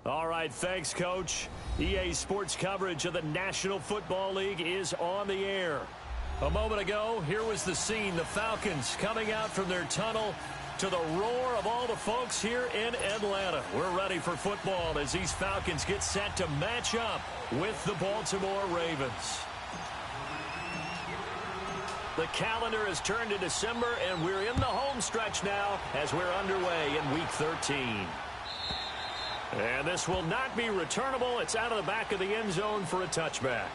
All right, thanks, Coach. EA Sports coverage of the National Football League is on the air. A moment ago, here was the scene. The Falcons coming out from their tunnel to the roar of all the folks here in Atlanta. We're ready for football as these Falcons get set to match up with the Baltimore Ravens. The calendar has turned to December, and we're in the home stretch now as we're underway in Week 13. And this will not be returnable. It's out of the back of the end zone for a touchback.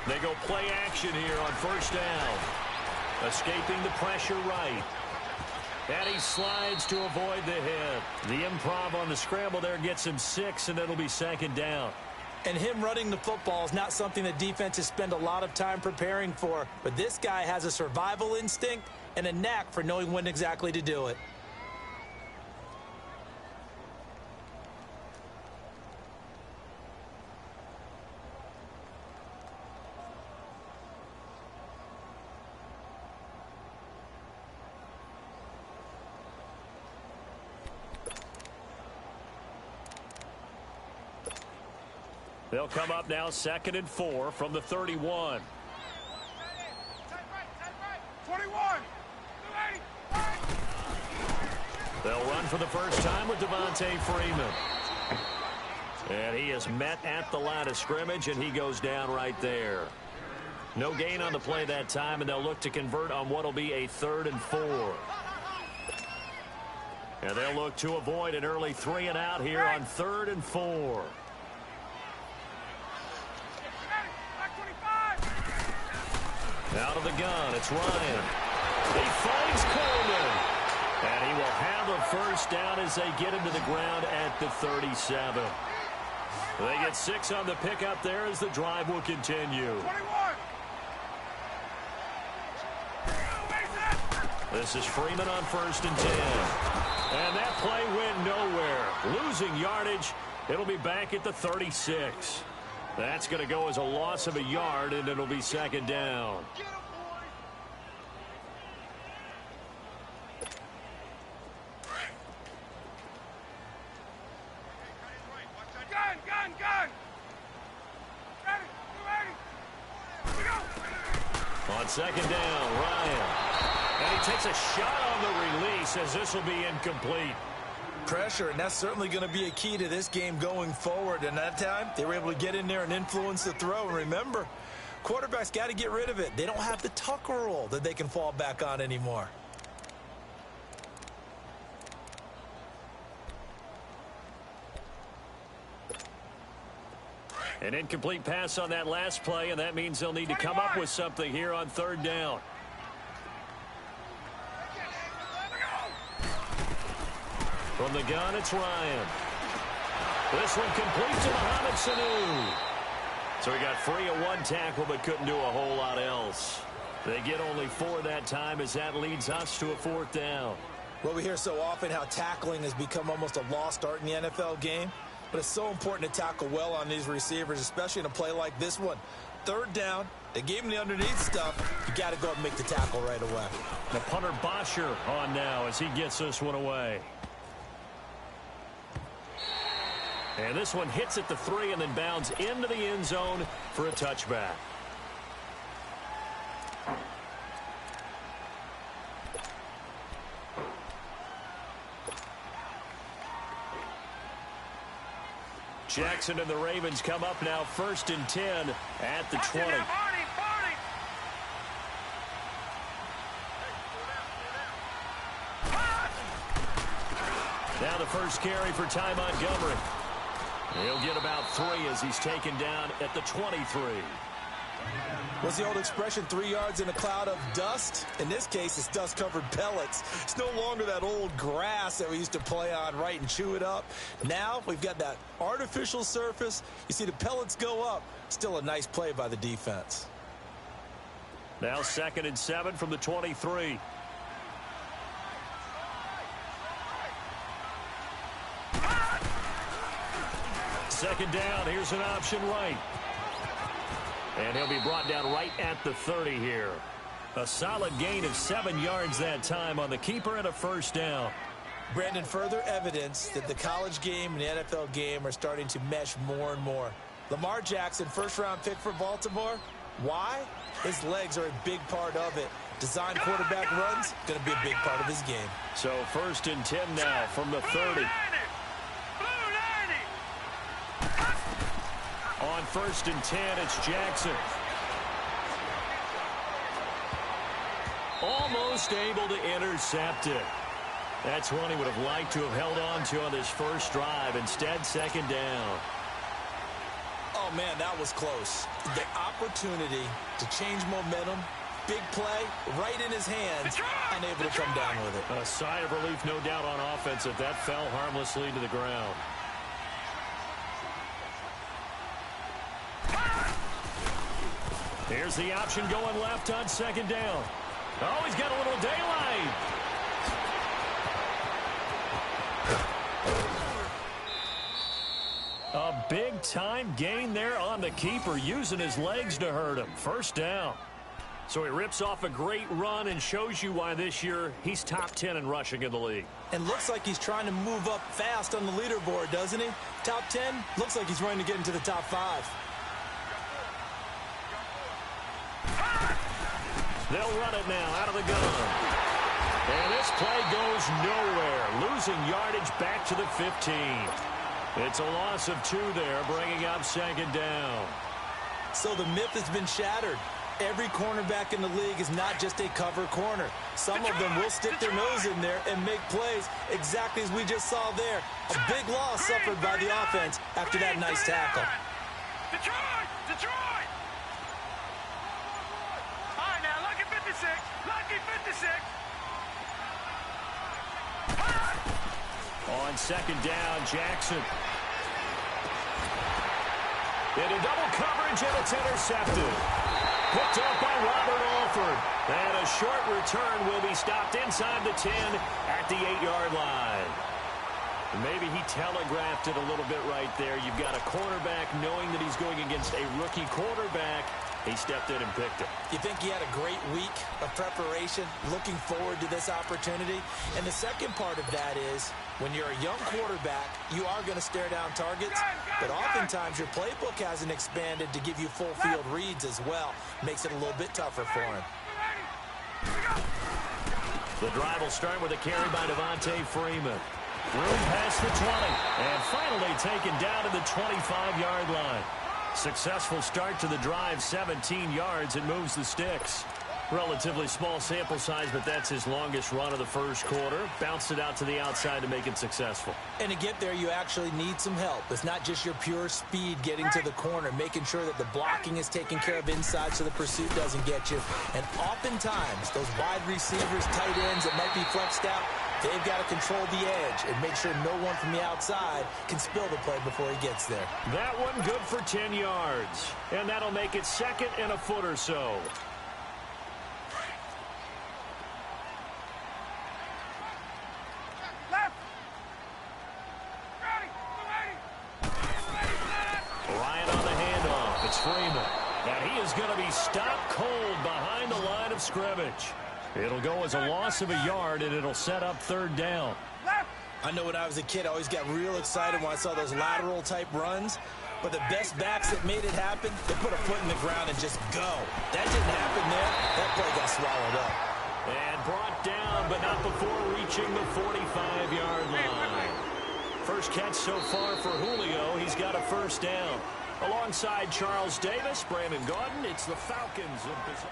They go play action here on first down. Escaping the pressure right. And he slides to avoid the hit. The improv on the scramble there gets him 6, and it'll be second down. And him running the football is not something that defenses spend a lot of time preparing for. But this guy has a survival instinct and a knack for knowing when exactly to do it. They'll come up now 2nd and 4 from the 31. 21. They'll run for the first time with Devontae Freeman. And he is met at the line of scrimmage, and he goes down right there. No gain on the play that time, and they'll look to convert on what will be a 3rd and 4. And they'll look to avoid an early 3 and out here on 3rd and 4. Out of the gun, it's Ryan. He finds Coleman. And he will have a first down as they get him to the ground at the 37. They get 6 on the pickup there as the drive will continue. 21. This is Freeman on 1st and 10. And that play went nowhere. Losing yardage. It'll be back at the 36. That's going to go as a loss of a yard, and it'll be second down. Gun. Ready. On second down, Ryan. And he takes a shot on the release as this will be incomplete. Pressure, and that's certainly going to be a key to this game going forward. And that time, they were able to get in there and influence the throw. And remember, quarterbacks got to get rid of it. They don't have the Tucker rule that they can fall back on anymore. An incomplete pass on that last play, and that means they'll need to come up with something here on 3rd down. From the gun, it's Ryan. This one complete to Mohamed Sanu. So he got free of 1 tackle but couldn't do a whole lot else. They get only 4 that time as that leads us to a 4th down. Well, we hear so often how tackling has become almost a lost art in the NFL game. But it's so important to tackle well on these receivers, especially in a play like this one. 3rd down, they gave him the underneath stuff. You got to go and make the tackle right away. The punter Bosher on now as he gets this one away. And this one hits at the 3 and then bounds into the end zone for a touchback. Jackson and the Ravens come up now 1st and 10 at the 20. Now the first carry for Ty Montgomery. He'll get about 3 as he's taken down at the 23. What's the old expression, 3 yards in a cloud of dust? In this case, it's dust-covered pellets. It's no longer that old grass that we used to play on, right, and chew it up. Now we've got that artificial surface. You see the pellets go up. Still a nice play by the defense. Now 2nd and 7 from the 23. Second down, here's an option right. And he'll be brought down right at the 30 here. A solid gain of 7 yards that time on the keeper and a first down. Brandon, further evidence that the college game and the NFL game are starting to mesh more and more. Lamar Jackson, first-round pick for Baltimore. Why? His legs are a big part of it. Design quarterback runs, going to be a big part of his game. So 1st and 10 now from the 30. On 1st and 10, it's Jackson. Almost able to intercept it. That's one he would have liked to have held on to on this first drive. Instead, 2nd down. Oh, man, that was close. The opportunity to change momentum, big play, right in his hands, unable to come down with it. A sigh of relief, no doubt, on offense if that fell harmlessly to the ground. Here's the option going left on 2nd down. Oh, he's got a little daylight. A big-time gain there on the keeper, using his legs to hurt him. First down. So he rips off a great run and shows you why this year he's top 10 in rushing in the league. And looks like he's trying to move up fast on the leaderboard, doesn't he? Top 10, looks like he's running to get into the top 5. They'll run it now out of the gun. And this play goes nowhere. Losing yardage back to the 15. It's a loss of 2 there, bringing up 2nd down. So the myth has been shattered. Every cornerback in the league is not just a cover corner. Some of them will stick their nose in there and make plays exactly as we just saw there. A big loss suffered by the offense after that nice tackle. Detroit! Detroit! All right, now, lucky 56. Lucky 56. On 2nd down, Jackson. Into double coverage, and it's intercepted. Picked up by Robert Alford. And a short return will be stopped inside the 10 at the 8-yard line. Maybe he telegraphed it a little bit right there. You've got a cornerback knowing that he's going against a rookie quarterback. He stepped in and picked it. You think he had a great week of preparation, looking forward to this opportunity? And the second part of that is, when you're a young quarterback, you are going to stare down targets, but oftentimes your playbook hasn't expanded to give you full field reads as well. Makes it a little bit tougher for him. The drive will start with a carry by Devontae Freeman. Room past the 20, and finally taken down to the 25-yard line. Successful start to the drive, 17 yards, and moves the sticks. Relatively small sample size, but that's his longest run of the first quarter. Bounced it out to the outside to make it successful. And to get there, you actually need some help. It's not just your pure speed getting to the corner, making sure that the blocking is taken care of inside so the pursuit doesn't get you. And oftentimes, those wide receivers, tight ends that might be flexed out, they've got to control the edge and make sure no one from the outside can spill the play before he gets there. That one good for 10 yards. And that'll make it 2nd and a foot or so. Ryan on the handoff. It's Freeman. And he is going to be stopped cold behind the line of scrimmage. It'll go as a loss of a yard, and it'll set up 3rd down. I know when I was a kid, I always got real excited when I saw those lateral-type runs. But the best backs that made it happen, they put a foot in the ground and just go. That didn't happen there. That play got swallowed up. And brought down, but not before reaching the 45-yard line. First catch so far for Julio. He's got a first down. Alongside Charles Davis, Brandon Gaudin, it's the Falcons in position.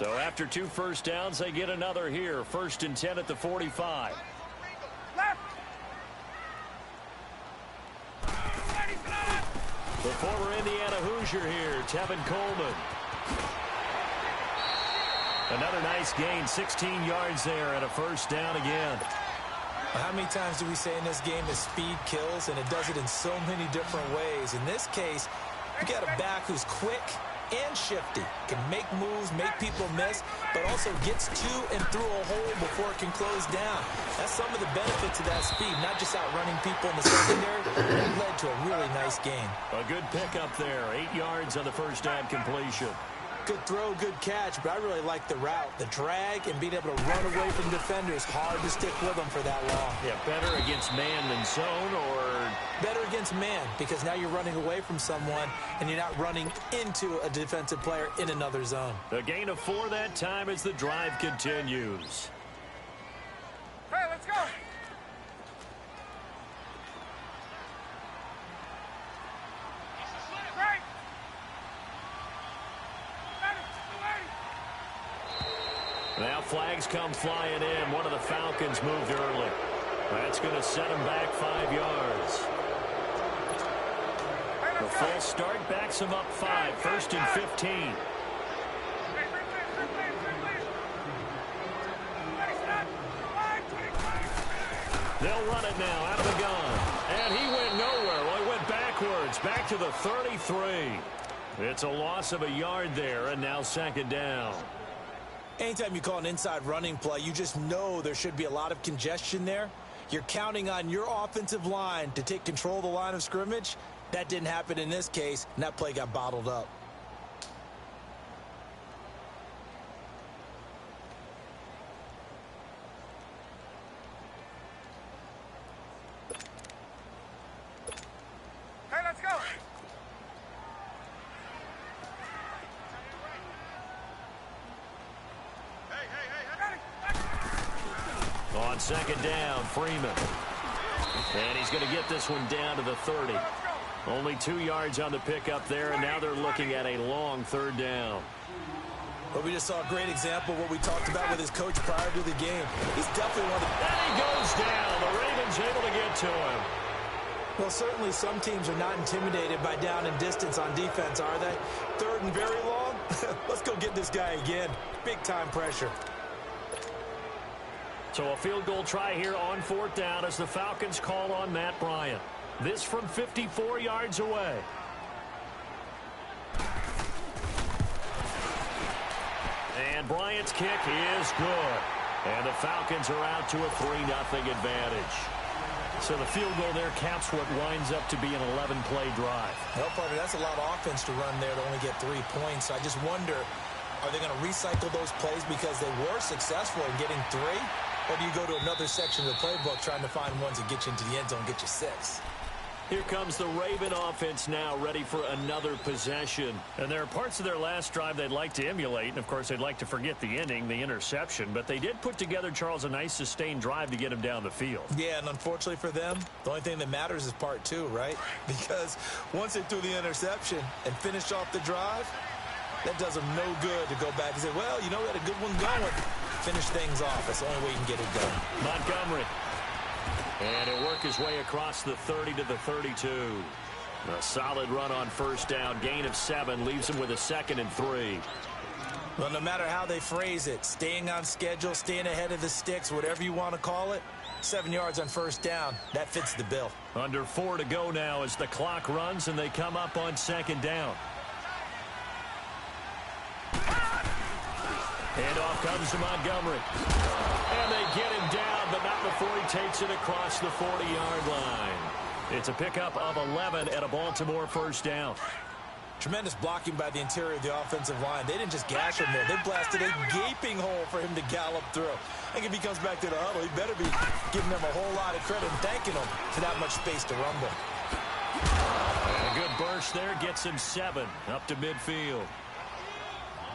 So after 2 first downs, they get another here. 1st and 10 at the 45. The former Indiana Hoosier here, Tevin Coleman. Another nice gain, 16 yards there and a 1st down again. How many times do we say in this game that speed kills, and it does it in so many different ways? In this case, you got a back who's quick and shifty, can make moves, make people miss, but also gets to and through a hole before it can close down. That's some of the benefits of that speed, not just outrunning people in the secondary. It led to a really nice gain. A good pickup there, 8 yards on the 1st down completion. Good throw, good catch, but I really like the route. The drag and being able to run away from defenders, hard to stick with them for that long. Yeah, better against man than zone, or? Better against man, because now you're running away from someone and you're not running into a defensive player in another zone. A gain of 4 that time as the drive continues. Hey, let's go. Now flags come flying in. One of the Falcons moved early. That's going to set them back 5 yards. The full start backs them up 5. 1st and 15. They'll run it now out of the gun. And he went nowhere. Well, he went backwards. Back to the 33. It's a loss of a yard there, and now 2nd down. Anytime you call an inside running play, you just know there should be a lot of congestion there. You're counting on your offensive line to take control of the line of scrimmage. That didn't happen in this case, and that play got bottled up. Hey, let's go. On 2nd down, Freeman. And he's going to get this one down to the 30. Only 2 yards on the pickup there, and now they're looking at a long 3rd down. But we just saw a great example of what we talked about with his coach prior to the game. He's definitely one of the... And he goes down. The Ravens able to get to him. Well, certainly some teams are not intimidated by down and distance on defense, are they? 3rd and very long? Let's go get this guy again. Big-time pressure. So a field goal try here on 4th down as the Falcons call on Matt Bryant. This from 54 yards away. And Bryant's kick is good. And the Falcons are out to a 3-0 advantage. So the field goal there caps what winds up to be an 11-play drive. Well, partner, that's a lot of offense to run there to only get 3 points. I just wonder, are they going to recycle those plays because they were successful in getting 3? Or do you go to another section of the playbook trying to find ones that get you into the end zone and get you 6? Here comes the Raven offense now, ready for another possession. And there are parts of their last drive they'd like to emulate. And, of course, they'd like to forget the ending, the interception. But they did put together, Charles, a nice sustained drive to get him down the field. Yeah, and unfortunately for them, the only thing that matters is part 2, right? Because once they threw the interception and finished off the drive, that does them no good to go back and say, well, you know, we had a good one going. Finish things off. That's the only way you can get it done. Montgomery. And he'll work his way across the 30 to the 32. A solid run on 1st down. Gain of 7 leaves him with a 2nd and 3. Well, no matter how they phrase it, staying on schedule, staying ahead of the sticks, whatever you want to call it, 7 yards on 1st down, that fits the bill. Under 4 to go now as the clock runs and they come up on 2nd down. Handoff comes to Montgomery. And they get him down, but not before he takes it across the 40-yard line. It's a pickup of 11 at a Baltimore 1st down. Tremendous blocking by the interior of the offensive line. They didn't just gash him there. They blasted a gaping hole for him to gallop through. I think if he comes back to the huddle, he better be giving them a whole lot of credit and thanking them for that much space to rumble. And a good burst there gets him 7 up to midfield.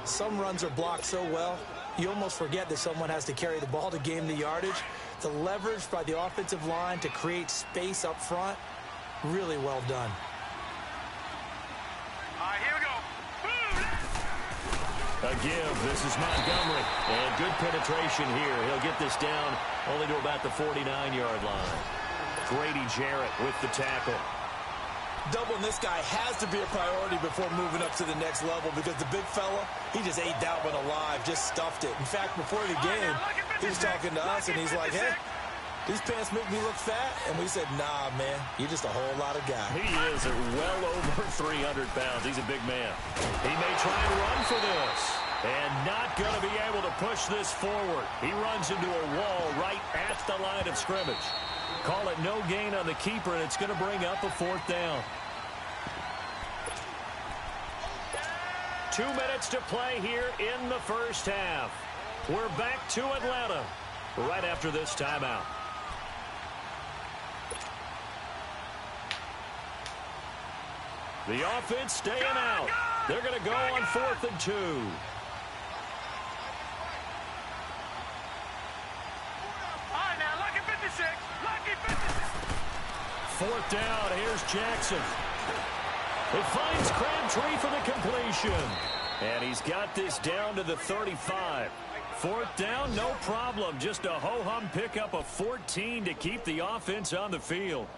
Some runs are blocked so well, you almost forget that someone has to carry the ball to gain the yardage. The leverage by the offensive line to create space up front, really well done. All right, here we go. A give. This is Montgomery. And good penetration here. He'll get this down only to about the 49-yard line. Grady Jarrett with the tackle. Doubling this guy has to be a priority before moving up to the next level because the big fella, he just ate that one alive, just stuffed it. In fact, before the game, he was talking to us, and he's like, hey, these pants make me look fat. And we said, nah, man, you're just a whole lot of guy. He is well over 300 pounds. He's a big man. He may try and run for this. And not going to be able to push this forward. He runs into a wall right at the line of scrimmage. Call it no gain on the keeper, and it's going to bring up a 4th down. 2 minutes to play here in the first half. We're back to Atlanta right after this timeout. The offense staying out. They're going to go on 4th and 2. Lucky 56. Lucky 56. 4th down. Here's Jackson. It finds Crabtree for the completion. And he's got this down to the 35. 4th down, no problem. Just a ho-hum pickup of 14 to keep the offense on the field.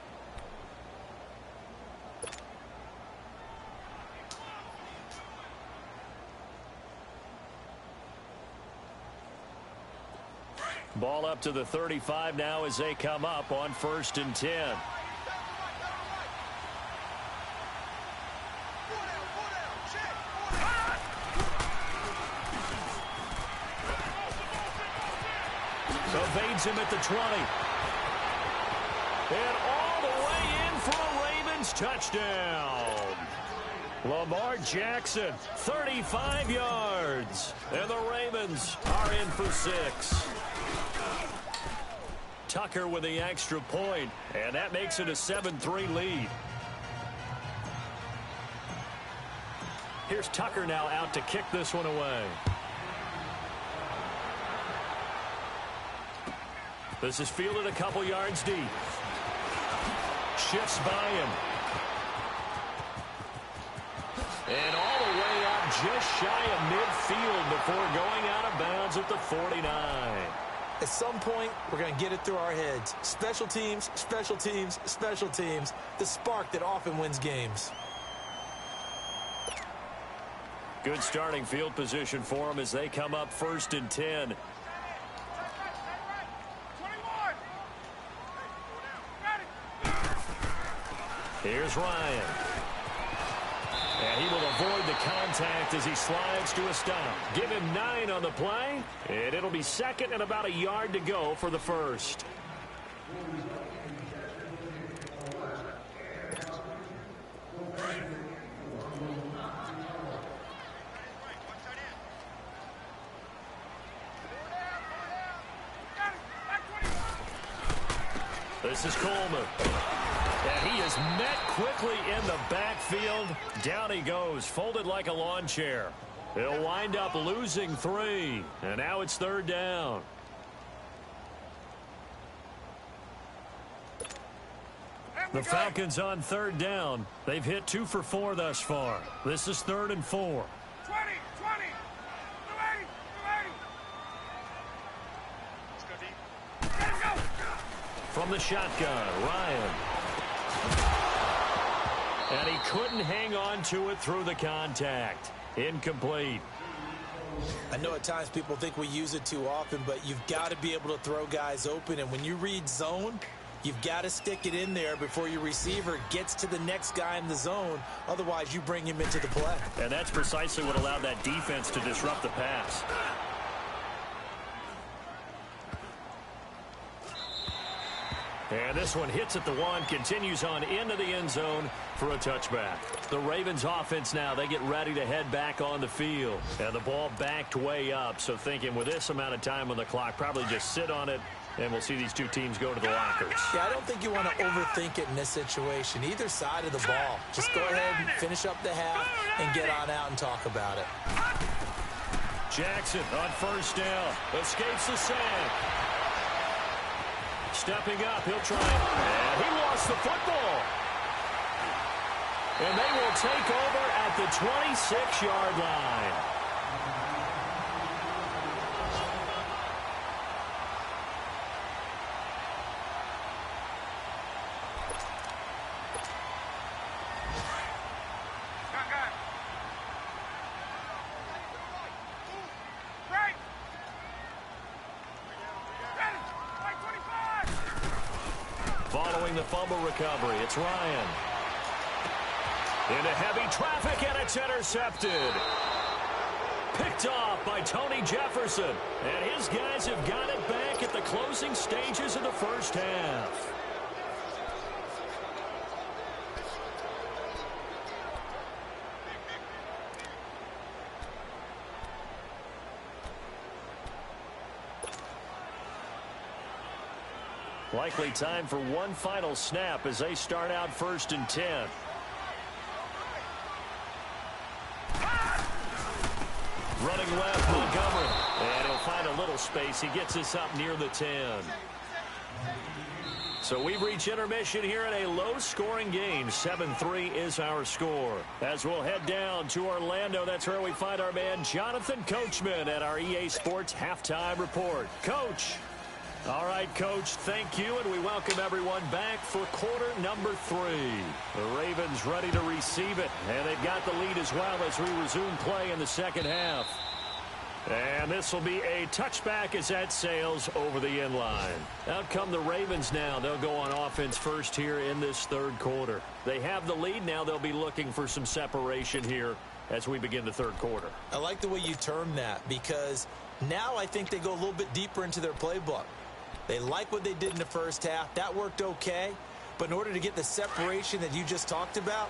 Ball up to the 35 now as they come up on 1st and 10. Evades him at the 20. And all the way in for a Ravens touchdown. Lamar Jackson, 35 yards. And the Ravens are in for 6. Tucker with the extra point, and that makes it a 7-3 lead. Here's Tucker now out to kick this one away. This is fielded a couple yards deep. Shifts by him. And all the way up just shy of midfield before going out of bounds at the 49. At some point, we're going to get it through our heads. Special teams, special teams, special teams. The spark that often wins games. Good starting field position for them as they come up 1st and 10. Here's Ryan. And he will avoid the contact as he slides to a stop. Give him 9 on the play, and it'll be 2nd and about a yard to go for the 1st. This is Coleman. And he is met quickly in the backfield. Down he goes, folded like a lawn chair. He'll wind up losing 3. And now it's 3rd down. The Falcons on 3rd down. They've hit 2 for 4 thus far. This is 3rd and 4. 20, 20. 280, 280. Let's go deep. From the shotgun, Ryan. And he couldn't hang on to it through the contact. Incomplete. I know at times people think we use it too often, but you've got to be able to throw guys open. And when you read zone, you've got to stick it in there before your receiver gets to the next guy in the zone. Otherwise, you bring him into the play. And that's precisely what allowed that defense to disrupt the pass. And this one hits at the 1, continues on into the end zone for a touchback. The Ravens offense now, they get ready to head back on the field. And the ball backed way up, so thinking with this amount of time on the clock, probably just sit on it, and we'll see these 2 teams go to the lockers. Yeah, I don't think you want to overthink it in this situation. Either side of the ball. Just go ahead and finish up the half and get on out and talk about it. Jackson on 1st down. Escapes the sack. Stepping up, he'll try. And he lost the football. And they will take over at the 26-yard line. handling the fumble recovery. It's Ryan. Into heavy traffic, and it's intercepted. Picked off by Tony Jefferson. And his guys have got it back at the closing stages of the first half. Likely time for one final snap as they start out 1st and 10. Running left, Montgomery. And he'll find a little space. He gets us up near the 10. So we've reached intermission here in a low-scoring game. 7-3 is our score. As we'll head down to Orlando, that's where we find our man Jonathan Coachman at our EA Sports Halftime Report. Coach. All right, Coach, thank you, and we welcome everyone back for quarter number 3. The Ravens ready to receive it, and they've got the lead as well as we resume play in the second half. And this will be a touchback as that sails over the end line. Out come the Ravens now. They'll go on offense first here in this third quarter. They have the lead now. They'll be looking for some separation here as we begin the third quarter. I like the way you term that because now I think they go a little bit deeper into their playbook. They like what they did in the first half. That worked okay. But in order to get the separation that you just talked about,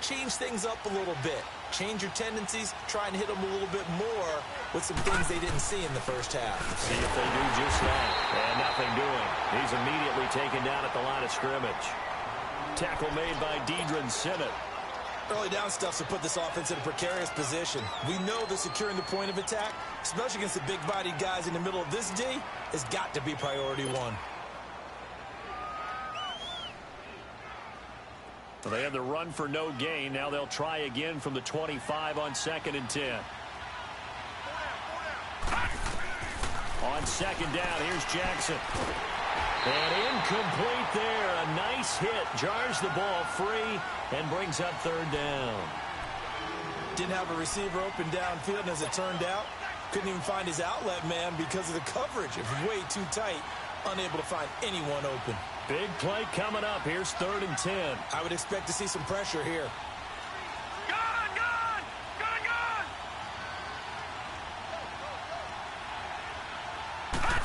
change things up a little bit. Change your tendencies. Try and hit them a little bit more with some things they didn't see in the first half. See if they do just that. And nothing doing. He's immediately taken down at the line of scrimmage. Tackle made by Deidron Sinnott. Early down stuff to put this offense in a precarious position. We know that securing the point of attack, especially against the big-bodied guys in the middle of this D, has got to be priority one. Well, they have the run for no gain. Now they'll try again from the 25 on 2nd and 10. On second down, here's Jackson. And incomplete there. A nice hit. Jars the ball free and brings up 3rd down. Didn't have a receiver open downfield, and as it turned out, couldn't even find his outlet man because of the coverage. It was way too tight. Unable to find anyone open. Big play coming up. Here's 3rd and 10. I would expect to see some pressure here.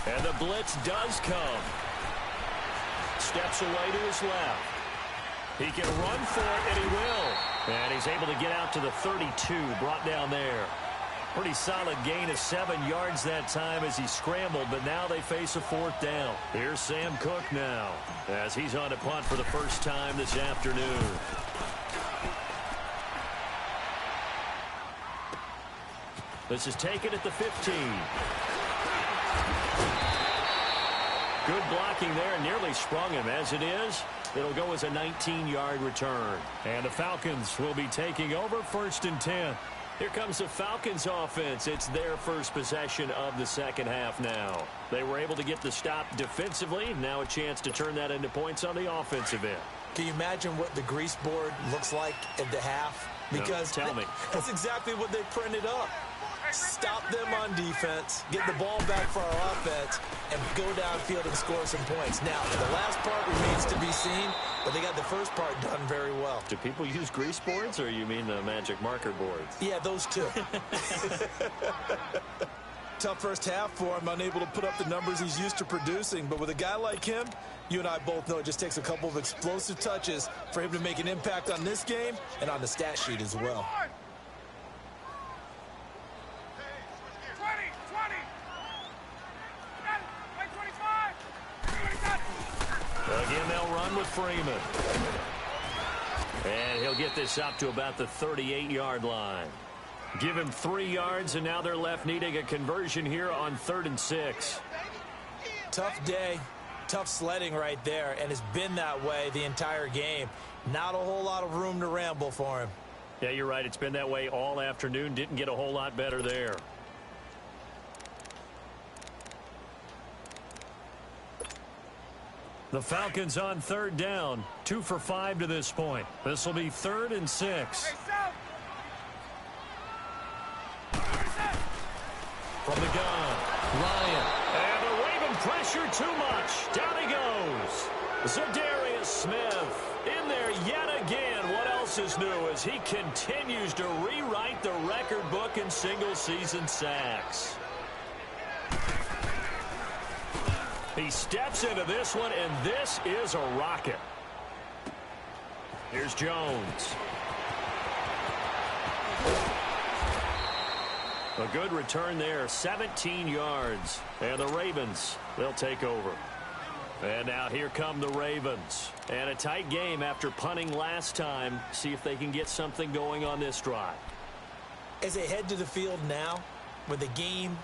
And the blitz does come. Steps away to his left. He can run for it, and he will. And he's able to get out to the 32, brought down there. Pretty solid gain of 7 yards that time as he scrambled, but now they face a 4th down. Here's Sam Cook now as he's on to punt for the first time this afternoon. This is taken at the 15. Good blocking there, nearly sprung him. As it is, it'll go as a 19-yard return. And the Falcons will be taking over 1st and 10. Here comes the Falcons offense. It's their first possession of the second half now. They were able to get the stop defensively. Now a chance to turn that into points on the offensive end. Can you imagine what the grease board looks like at the half? Because no, tell me. That's exactly what they printed up. Stop them on defense, get the ball back for our offense, and go downfield and score some points. Now, the last part remains to be seen, but they got the first part done very well. Do people use grease boards, or you mean the magic marker boards? Yeah, those two. Tough first half for him, unable to put up the numbers he's used to producing. But with a guy like him, you and I both know it just takes a couple of explosive touches for him to make an impact on this game and on the stat sheet as well. Again, they'll run with Freeman. And he'll get this up to about the 38-yard line. Give him 3 yards, and now they're left needing a conversion here on 3rd and 6. Tough day, tough sledding right there, and it's been that way the entire game. Not a whole lot of room to ramble for him. Yeah, you're right. It's been that way all afternoon. Didn't get a whole lot better there. The Falcons on 3rd down. 2 for 5 to this point. This will be 3rd and 6. From the gun, Ryan. And the Raven pressure too much. Down he goes. Zadarius Smith in there yet again. What else is new as he continues to rewrite the record book in single-season sacks. He steps into this one, and this is a rocket. Here's Jones. A good return there, 17 yards. And the Ravens, they'll take over. And now here come the Ravens. And a tight game after punting last time. See if they can get something going on this drive. As they head to the field now, with the game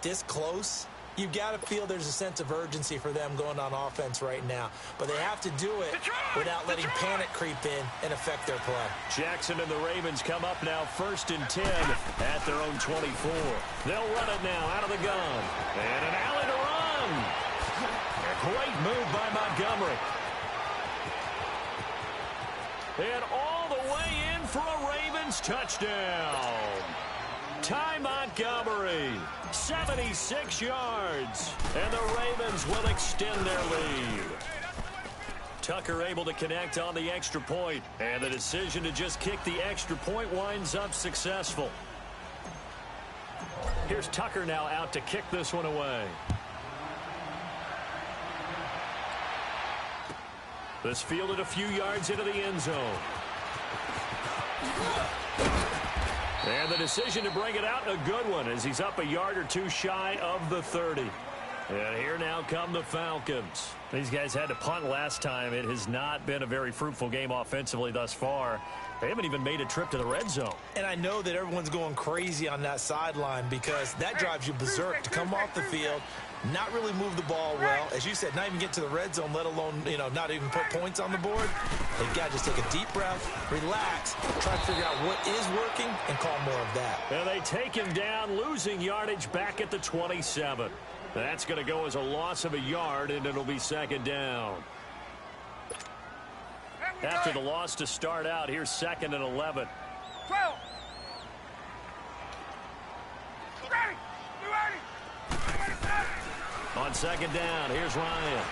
this close, you've got to feel there's a sense of urgency for them going on offense right now. But they have to do it without letting panic creep in and affect their play. Jackson and the Ravens come up now 1st and 10 at their own 24. They'll run it now out of the gun. And an alley to run. A great move by Montgomery. And all the way in for a Ravens touchdown. Ty Montgomery, 76 yards, and the Ravens will extend their lead. Tucker able to connect on the extra point, and the decision to just kick the extra point winds up successful. Here's Tucker now out to kick this one away. This fielded a few yards into the end zone. And the decision to bring it out, a good one, as he's up a yard or two shy of the 30. And here now come the Falcons. These guys had to punt last time. It has not been a very fruitful game offensively thus far. They haven't even made a trip to the red zone. And I know that everyone's going crazy on that sideline because that drives you berserk to come off the field, not really move the ball well. As you said, not even get to the red zone, let alone, not even put points on the board. They've got to just take a deep breath, relax, try to figure out what is working, and call more of that. And they take him down, losing yardage back at the 27. That's going to go as a loss of a yard, and it'll be 2nd down. After the loss to start out, here's 2nd and 11. 12. Ready. On 2nd down, here's Ryan.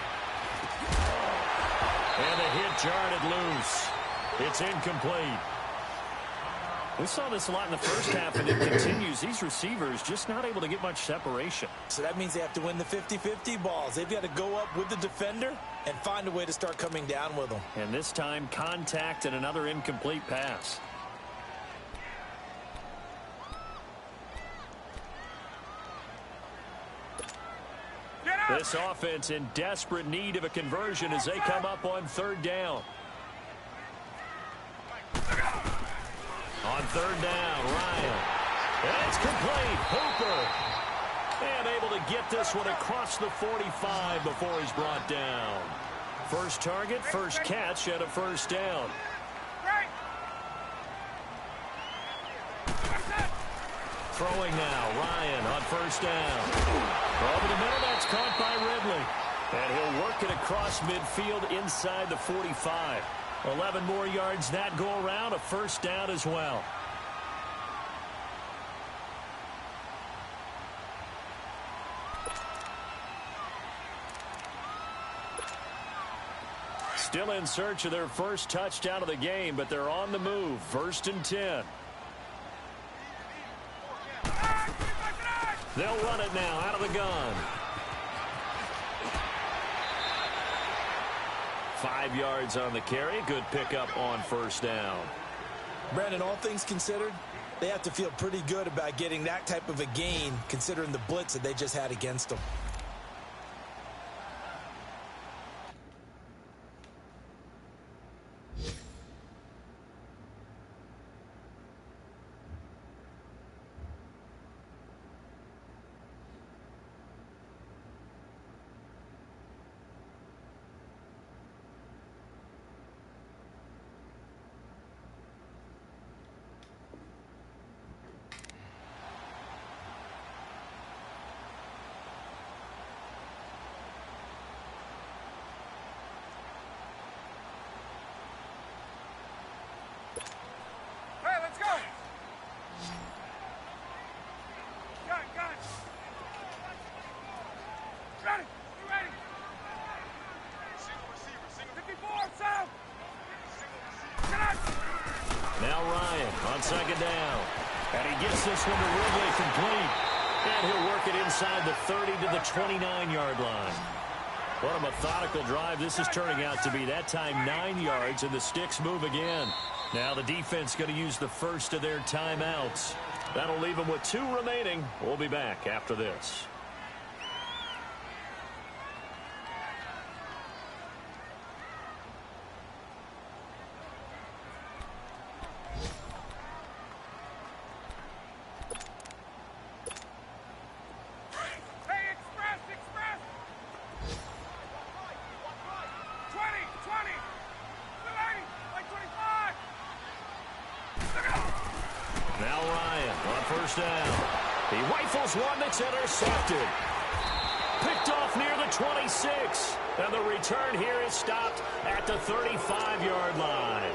And the hit jarred it loose. It's incomplete. We saw this a lot in the first half, and it continues. These receivers just not able to get much separation. So that means they have to win the 50-50 balls. They've got to go up with the defender and find a way to start coming down with them. And this time, contact and another incomplete pass. This offense in desperate need of a conversion as they come up on 3rd down. On 3rd down, Ryan. And it's complete. Hooper. And able to get this one across the 45 before he's brought down. First target, first catch, and a 1st down. Throwing now, Ryan on 1st down. Over the middle, that's caught by Ridley. And he'll work it across midfield inside the 45. 11 more yards that go around, a 1st down as well. Still in search of their first touchdown of the game, but they're on the move. 1st and 10. They'll run it now out of the gun. 5 yards on the carry. Good pickup on 1st down. Brandon, all things considered, they have to feel pretty good about getting that type of a gain considering the blitz that they just had against them. Now Ryan on second down. And he gets this one to Ridley complete. And he'll work it inside the 30 to the 29-yard line. What a methodical drive this is turning out to be. That time 9 yards, and the sticks move again. Now the defense going to use the first of their timeouts. That'll leave them with 2 remaining. We'll be back after this. He rifles one that's intercepted. Picked off near the 26. And the return here is stopped at the 35-yard line.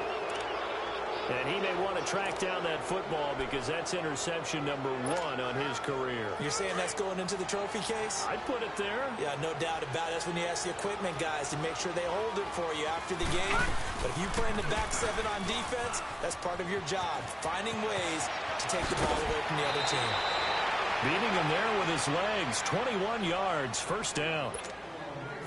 And he may want to track down that football because that's interception number 1 on his career. You're saying that's going into the trophy case? I'd put it there. Yeah, no doubt about it. That's when you ask the equipment guys to make sure they hold it for you after the game. But if you play in the back 7 on defense, that's part of your job, finding ways to take the ball away from the other team. Beating him there with his legs. 21 yards, first down.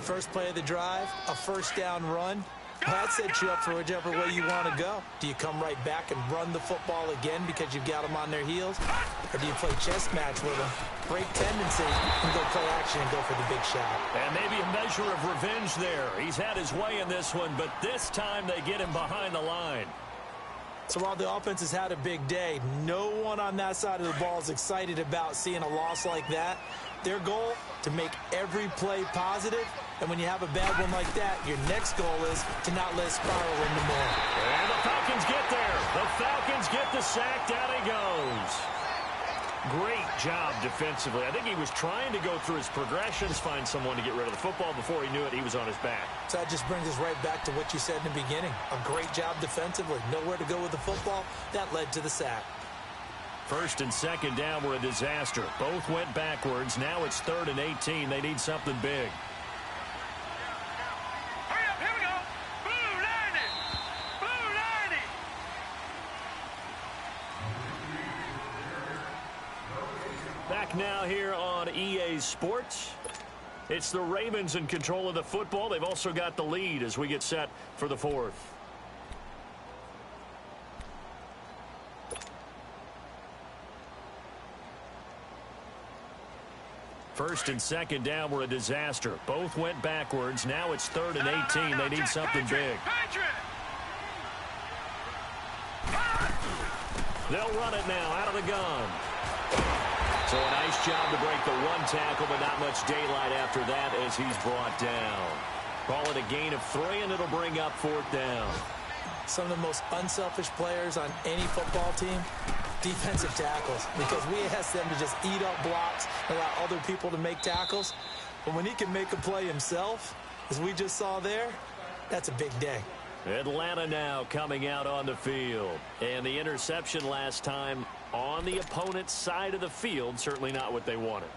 First play of the drive, a first down run. That sets you up for whichever way you want to go. Do you come right back and run the football again because you've got them on their heels? Or do you play chess match with them, break tendency, and go play action and go for the big shot? And maybe a measure of revenge there. He's had his way in this one, but this time they get him behind the line. So while the offense has had a big day, no one on that side of the ball is excited about seeing a loss like that. Their goal, to make every play positive. And when you have a bad one like that, your next goal is to not let it spiral into more. And the Falcons get there. The Falcons get the sack. Down he goes. Great job defensively. I think he was trying to go through his progressions, find someone to get rid of the football. Before he knew it, he was on his back. So that just brings us right back to what you said in the beginning. A great job defensively. Nowhere to go with the football. That led to the sack. First and second down were a disaster. Both went backwards. Now it's 3rd and 18. They need something big. Hurry up, here we go. Blue 90. Blue 90. Back now here on EA Sports. It's the Ravens in control of the football. They've also got the lead as we get set for the 4th. First and second down were a disaster. Both went backwards. Now it's 3rd and 18. They need something big. They'll run it now out of the gun. So a nice job to break the 1 tackle, but not much daylight after that as he's brought down. Call it a gain of 3, and it'll bring up 4th down. Some of the most unselfish players on any football team, defensive tackles, because we ask them to just eat up blocks and allow other people to make tackles. But when he can make a play himself, as we just saw there, that's a big day. Atlanta now coming out on the field. And the interception last time on the opponent's side of the field, certainly not what they wanted.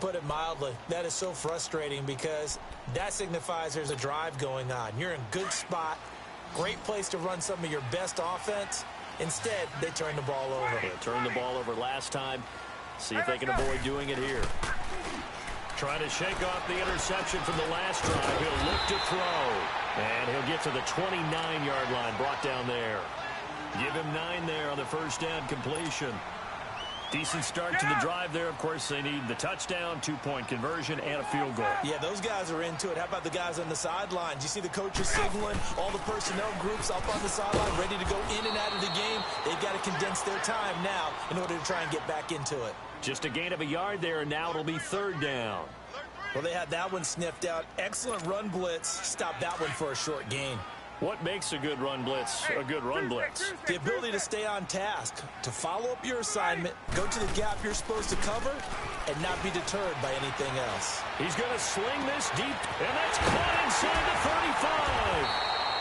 Put it mildly, that is so frustrating because that signifies there's a drive going on. You're in a good spot, great place to run some of your best offense. Instead, they turn the ball over. They turned the ball over last time. See if they can avoid doing it here. Trying to shake off the interception from the last drive. He'll look to throw. And he'll get to the 29-yard line, brought down there. Give him 9 there on the first down completion. Decent start to the drive there. Of course, they need the touchdown, 2-point conversion, and a field goal. Yeah, those guys are into it. How about the guys on the sidelines? You see the coaches signaling, all the personnel groups up on the sideline ready to go in and out of the game. They've got to condense their time now in order to try and get back into it. Just a gain of a yard there, and now it'll be 3rd down. Well, they had that one sniffed out. Excellent run blitz. Stop that one for a short gain. What makes a good run blitz a good run blitz? The ability to stay on task, to follow up your assignment, go to the gap you're supposed to cover, and not be deterred by anything else. He's going to sling this deep, and that's caught inside the 35.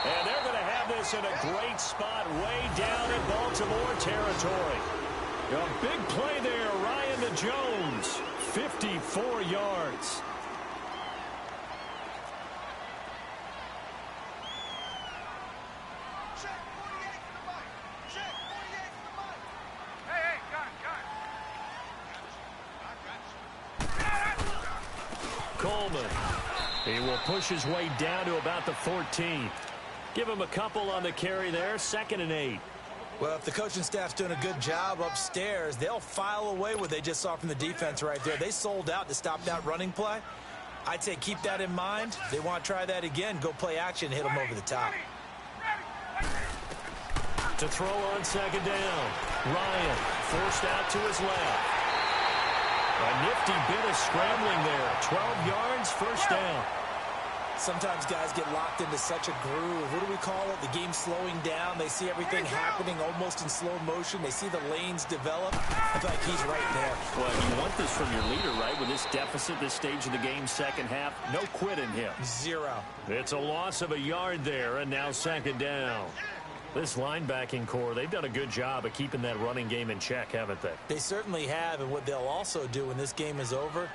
And they're going to have this in a great spot way down in Baltimore territory. A big play there, Ryan to Jones, 54 yards. Coleman. He will push his way down to about the 14th. Give him a couple on the carry there. 2nd and 8. Well, if the coaching staff's doing a good job upstairs, they'll file away what they just saw from the defense right there. They sold out to stop that running play. I'd say keep that in mind. If they want to try that again, go play action, hit them over the top. To throw on 2nd down. Ryan forced out to his left. A nifty bit of scrambling there. 12 yards, 1st down. Sometimes guys get locked into such a groove. What do we call it? The game slowing down. They see everything happening almost in slow motion. They see the lanes develop. I feel like he's right there. Well, you want this from your leader, right? With this deficit, this stage of the game, 2nd half, no quit in him. 0. It's a loss of a yard there, and now 2nd down. This linebacking core, they've done a good job of keeping that running game in check, haven't they? They certainly have, and what they'll also do when this game is over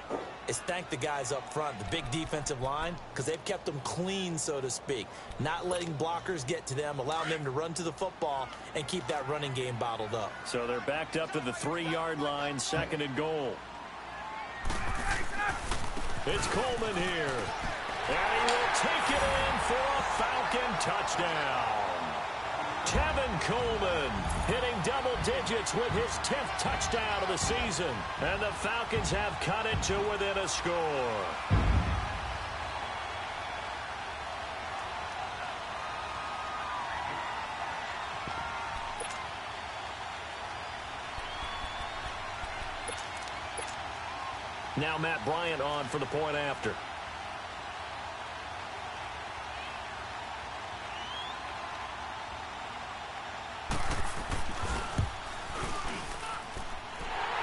is thank the guys up front, the big defensive line, because they've kept them clean, so to speak. Not letting blockers get to them, allowing them to run to the football and keep that running game bottled up. So they're backed up to the 3-yard line, 2nd and goal. It's Coleman here. And he will take it in for a Falcon touchdown. Tevin Coleman hitting double digits with his 10th touchdown of the season. And the Falcons have cut it to within a score. Now Matt Bryant on for the point after.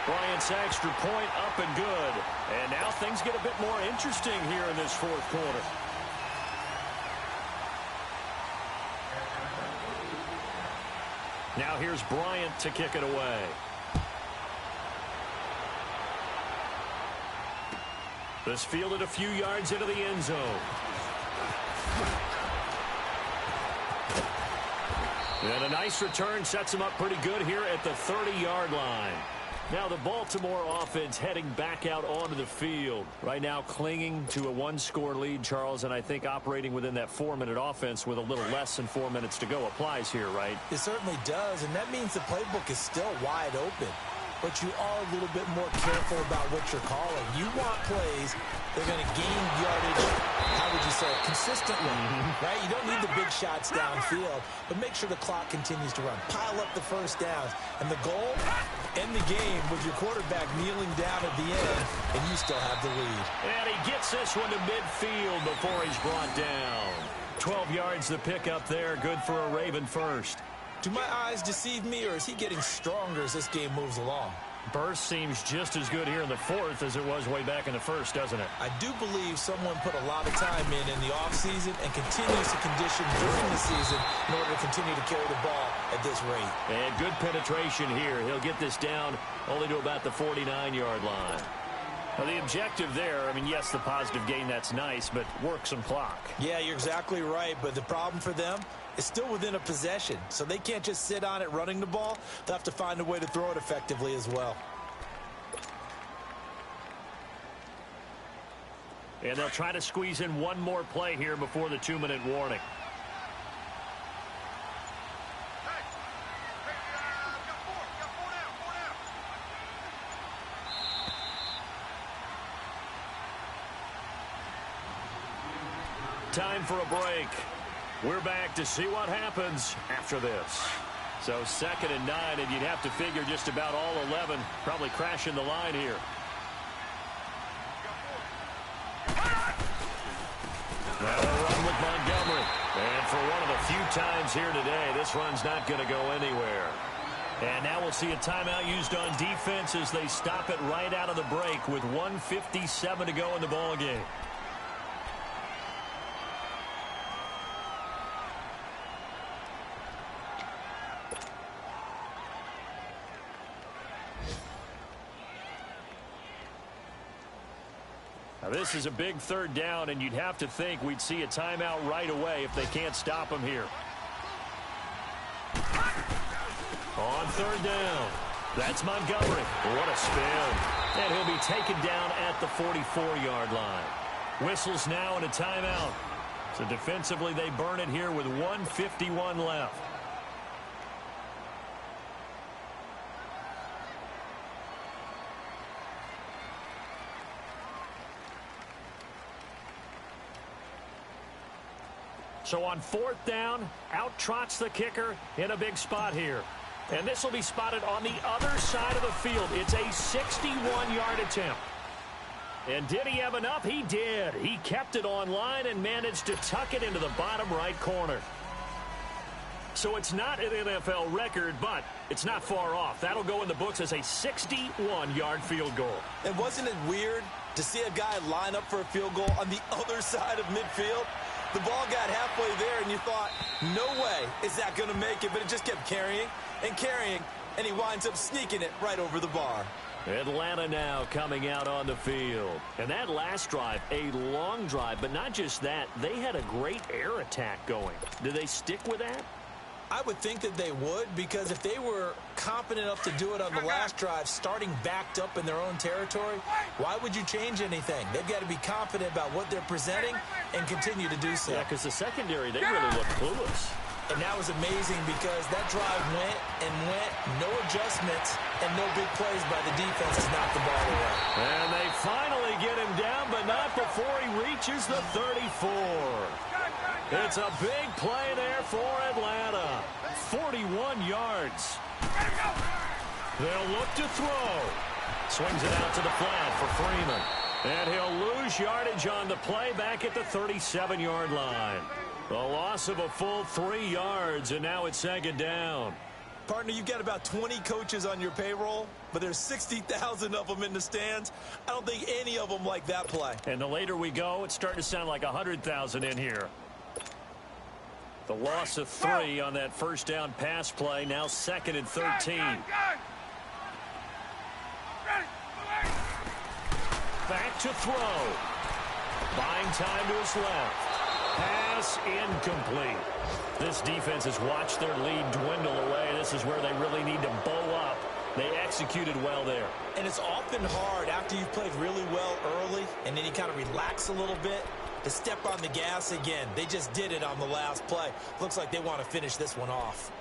Bryant's extra point up and good. And now things get a bit more interesting here in this 4th quarter. Now here's Bryant to kick it away. This fielded a few yards into the end zone. And a nice return sets him up pretty good here at the 30-yard line. Now the Baltimore offense heading back out onto the field. Right now clinging to a 1-score lead, Charles, and I think operating within that 4-minute offense with a little less than 4 minutes to go applies here, right? It certainly does, and that means the playbook is still wide open. But you are a little bit more careful about what you're calling. You want plays that are going to gain yardage, how would you say it, consistently, right? You don't need the big shots downfield, but make sure the clock continues to run. Pile up the 1st downs. And the goal, end the game with your quarterback kneeling down at the end, and you still have the lead. And he gets this one to midfield before he's brought down. 12 yards the pickup there, good for a Raven first. Do my eyes deceive me, or is he getting stronger as this game moves along? Burst seems just as good here in the 4th as it was way back in the 1st, doesn't it? I do believe someone put a lot of time in the offseason and continues to condition during the season in order to continue to carry the ball at this rate. And good penetration here. He'll get this down only to about the 49-yard line. Now, the objective there, I mean, yes, the positive gain, that's nice, but work some clock. Yeah, you're exactly right, but the problem for them is still within a possession, so they can't just sit on it running the ball. They'll have to find a way to throw it effectively as well. And they'll try to squeeze in one more play here before the 2-minute warning. Time for a break. We're back to see what happens after this. So 2nd and 9, and you'd have to figure just about all 11 probably crashing the line here. Now they'll run with Montgomery. And for one of the few times here today, this run's not going to go anywhere. And now we'll see a timeout used on defense as they stop it right out of the break with 1:57 to go in the ballgame. Now this is a big 3rd down, and you'd have to think we'd see a timeout right away if they can't stop him here. On 3rd down, that's Montgomery. What a spin. And he'll be taken down at the 44-yard line. Whistles now and a timeout. So defensively, they burn it here with 1:51 left. So on 4th down, out trots the kicker in a big spot here. And this will be spotted on the other side of the field. It's a 61-yard attempt. And did he have enough? He did. He kept it on line and managed to tuck it into the bottom right corner. So it's not an NFL record, but it's not far off. That'll go in the books as a 61-yard field goal. And wasn't it weird to see a guy line up for a field goal on the other side of midfield? The ball got halfway there, and you thought, no way is that going to make it, but it just kept carrying and carrying, and he winds up sneaking it right over the bar. Atlanta now coming out on the field. And that last drive, a long drive, but not just that. They had a great air attack going. Did they stick with that? I would think that they would, because if they were confident enough to do it on the last drive, starting backed up in their own territory, why would you change anything? They've got to be confident about what they're presenting and continue to do so. Yeah, because the secondary, they really look clueless. And that was amazing because that drive went and went, no adjustments, and no big plays by the defense to knock the ball away. And they finally get him down, but not before he reaches the 34. It's a big play there for Atlanta. 41 yards. They'll look to throw. Swings it out to the flat for Freeman. And he'll lose yardage on the play back at the 37-yard line. A loss of a full 3 yards, and now it's 2nd down. Partner, you've got about 20 coaches on your payroll, but there's 60,000 of them in the stands. I don't think any of them like that play. And the later we go, it's starting to sound like 100,000 in here. The loss of 3 on that first down pass play, now 2nd and 13. Back to throw. Buying time to his left. Pass incomplete. This defense has watched their lead dwindle away. This is where they really need to bow up. They executed well there. And it's often hard after you've played really well early and then you kind of relax a little bit to step on the gas again. They just did it on the last play. Looks like they want to finish this one off.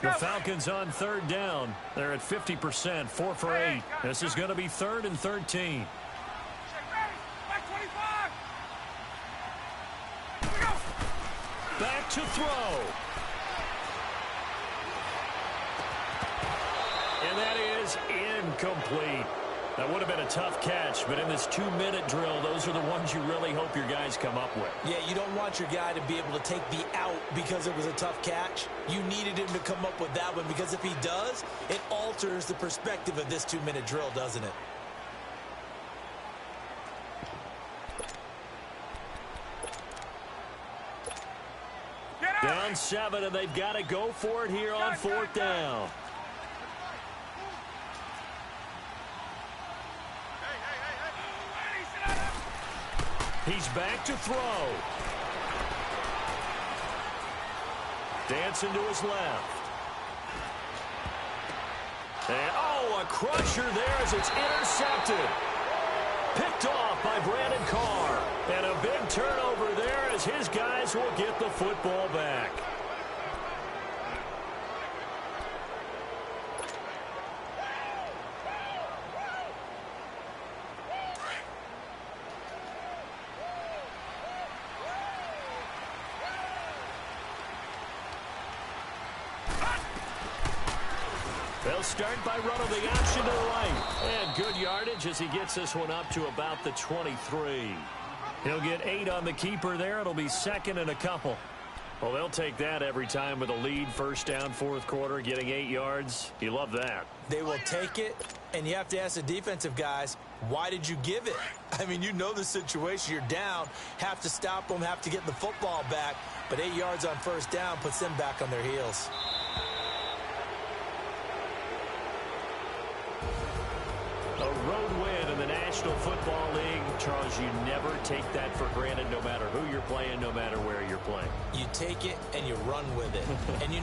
The Falcons on 3rd down. They're at 50%, 4 for 8. This is going to be 3rd and 13. Back to throw. And that is incomplete. That would have been a tough catch, but in this 2-minute drill, those are the ones you really hope your guys come up with. Yeah, you don't want your guy to be able to take the out because it was a tough catch. You needed him to come up with that one, because if he does, it alters the perspective of this 2-minute drill, doesn't it? Down 7, and they've got to go for it here on 4th down. He's back to throw. Dancing to his left. And, oh, a crusher there as it's intercepted. Picked off by Brandon Carr. And a big turnover there as his guys will get the football back. They'll start by running the option to the right. And good yardage as he gets this one up to about the 23. He'll get 8 on the keeper there. It'll be 2nd and a couple. Well, they'll take that every time with a lead. 1st down, 4th quarter, getting 8 yards. You love that. They will take it, and you have to ask the defensive guys, why did you give it? I mean, you know the situation. You're down, have to stop them, have to get the football back. But 8 yards on 1st down puts them back on their heels. A road win in the National Football League. Charles, you never take that for granted, no matter who you're playing, no matter where you're playing. You take it and you run with it. And you